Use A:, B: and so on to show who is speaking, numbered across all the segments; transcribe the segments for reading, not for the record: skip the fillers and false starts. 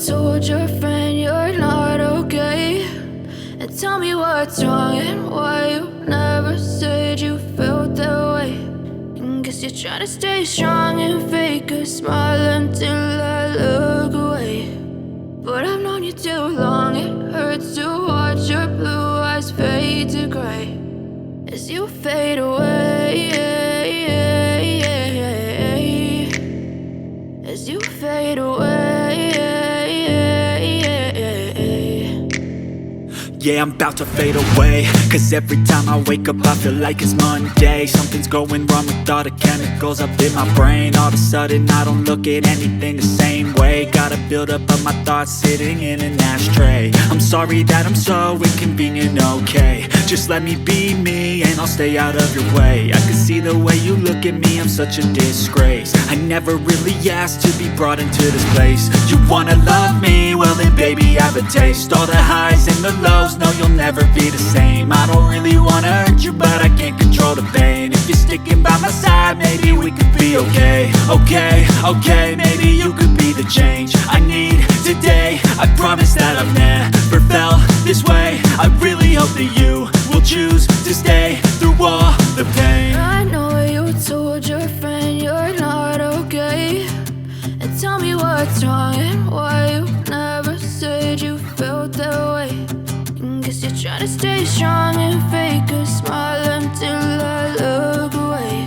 A: told your friend you're not okay, and tell me what's wrong and why you never said you felt that way. And guess you're trying to stay strong and fake a smile until I look away. But I've known you too long, it hurts to watch your blue eyes fade to gray as you fade away, as you fade away.
B: Yeah, I'm about to fade away, cause every time I wake up I feel like it's Monday. Something's going wrong with all the chemicals up in my brain. All of a sudden I don't look at anything the same way. Gotta build up of my thoughts sitting in an ashtray. I'm sorry that I'm so inconvenient, okay. Just let me be me and I'll stay out of your way. I can see the way you look at me, I'm such a disgrace. I never really asked to be brought into this place. You wanna love me? Well then baby I have a taste. All the highs and the lows, no you'll never be the same. I don't really wanna hurt you but I can't control the pain. If you're sticking by my side maybe we could be okay. Okay, maybe you could be the change I need today. I promise that I've never felt this way. I really hope that you will choose to stay through all the pain.
A: I know you told your friend you're not okay, and tell me what's wrong and why you never said you felt that way. And guess you're trying to stay strong and fake a smile until I look away.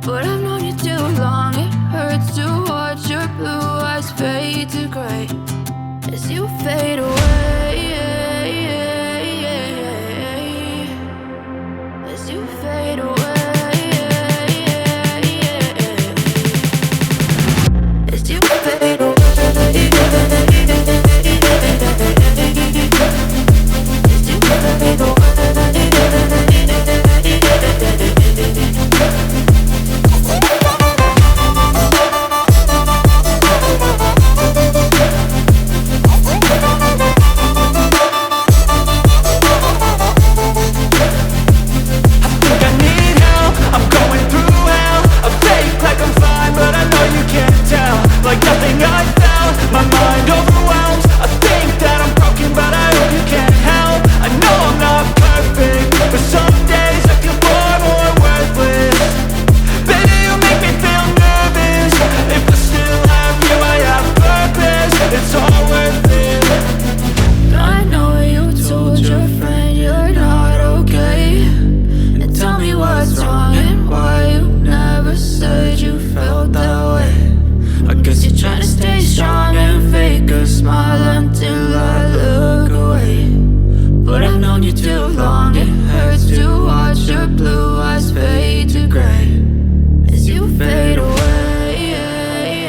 A: But I've known you too long, it hurts to watch your blue eyes fade to gray as you fade away.